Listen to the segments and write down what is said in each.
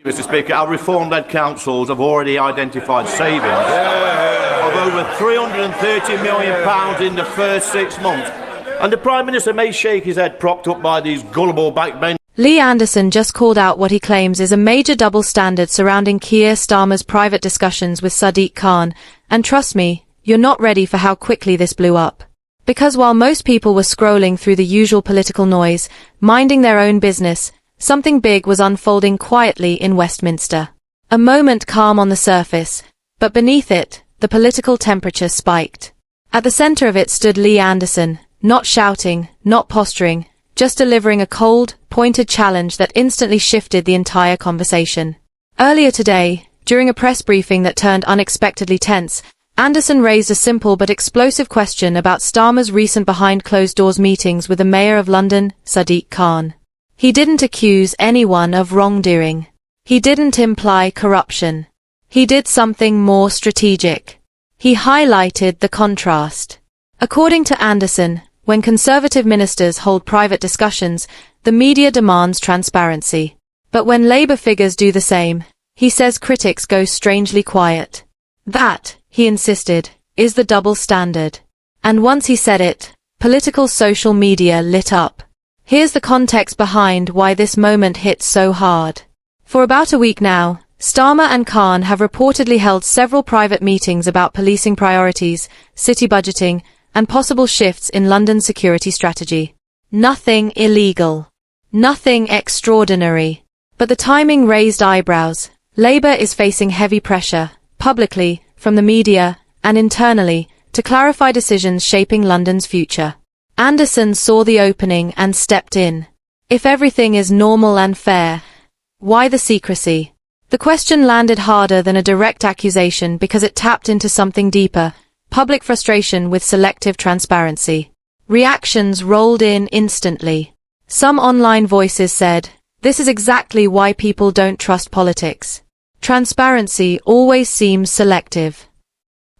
Mr. Speaker, our reform-led councils have already identified savings of over £330 million in the first 6 months. And the Prime Minister may shake his head propped up by these gullible backbenchers. Lee Anderson just called out what he claims is a major double standard surrounding Keir Starmer's private discussions with Sadiq Khan, and trust me, you're not ready for how quickly this blew up. Because while most people were scrolling through the usual political noise, minding their own business, something big was unfolding quietly in Westminster. A moment calm on the surface, but beneath it, the political temperature spiked. At the center of it stood Lee Anderson, not shouting, not posturing, just delivering a cold, pointed challenge that instantly shifted the entire conversation. Earlier today, during a press briefing that turned unexpectedly tense, Anderson raised a simple but explosive question about Starmer's recent behind-closed-doors meetings with the Mayor of London, Sadiq Khan. He didn't accuse anyone of wrongdoing. He didn't imply corruption. He did something more strategic. He highlighted the contrast. According to Anderson, when Conservative ministers hold private discussions, the media demands transparency. But when Labour figures do the same, he says critics go strangely quiet. That, he insisted, is the double standard. And once he said it, political social media lit up. Here's the context behind why this moment hit so hard. For about a week now, Starmer and Khan have reportedly held several private meetings about policing priorities, city budgeting, and possible shifts in London's security strategy. Nothing illegal. Nothing extraordinary. But the timing raised eyebrows. Labour is facing heavy pressure, publicly, from the media, and internally, to clarify decisions shaping London's future. Anderson saw the opening and stepped in. If everything is normal and fair, why the secrecy? The question landed harder than a direct accusation because it tapped into something deeper, public frustration with selective transparency. Reactions rolled in instantly. Some online voices said, "This is exactly why people don't trust politics. Transparency always seems selective."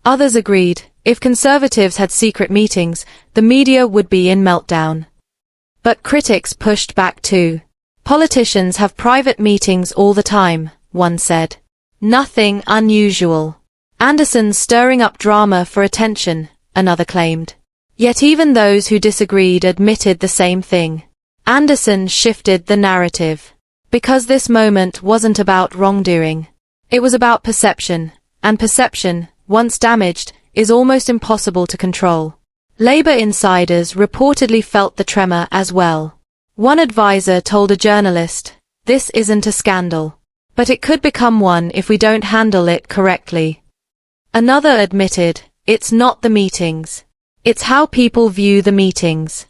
Others agreed, if Conservatives had secret meetings, the media would be in meltdown. But critics pushed back too. Politicians have private meetings all the time, one said. Nothing unusual. Anderson stirring up drama for attention, another claimed. Yet even those who disagreed admitted the same thing. Anderson shifted the narrative. Because this moment wasn't about wrongdoing. It was about perception, and perception, once damaged, is almost impossible to control. Labour insiders reportedly felt the tremor as well. One advisor told a journalist, "This isn't a scandal. But it could become one if we don't handle it correctly." Another admitted, "It's not the meetings. It's how people view the meetings."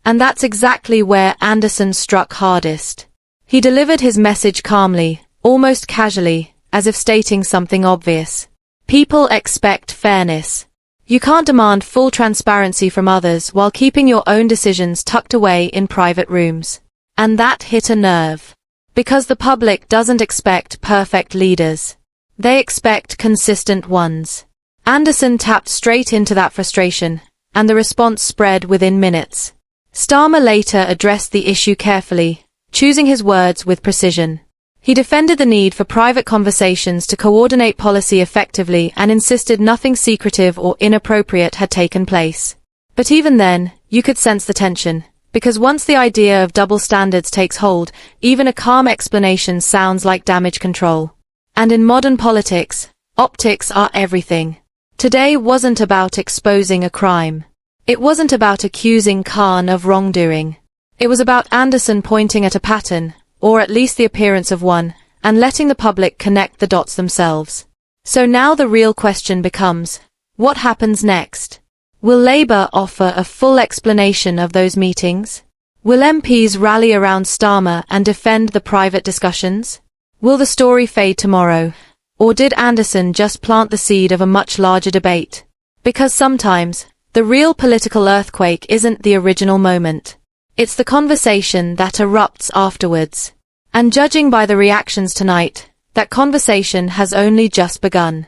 And that's exactly where Anderson struck hardest. He delivered his message calmly, almost casually, as if stating something obvious. People expect fairness. You can't demand full transparency from others while keeping your own decisions tucked away in private rooms. And that hit a nerve. Because the public doesn't expect perfect leaders. They expect consistent ones. Anderson tapped straight into that frustration, and the response spread within minutes. Starmer later addressed the issue carefully, choosing his words with precision. He defended the need for private conversations to coordinate policy effectively and insisted nothing secretive or inappropriate had taken place. But even then, you could sense the tension, because once the idea of double standards takes hold, even a calm explanation sounds like damage control. And in modern politics, optics are everything. Today wasn't about exposing a crime. It wasn't about accusing Khan of wrongdoing. It was about Anderson pointing at a pattern, or at least the appearance of one, and letting the public connect the dots themselves. So now the real question becomes, what happens next? Will Labour offer a full explanation of those meetings? Will MPs rally around Starmer and defend the private discussions? Will the story fade tomorrow? Or did Anderson just plant the seed of a much larger debate? Because sometimes, the real political earthquake isn't the original moment. It's the conversation that erupts afterwards. And judging by the reactions tonight, that conversation has only just begun.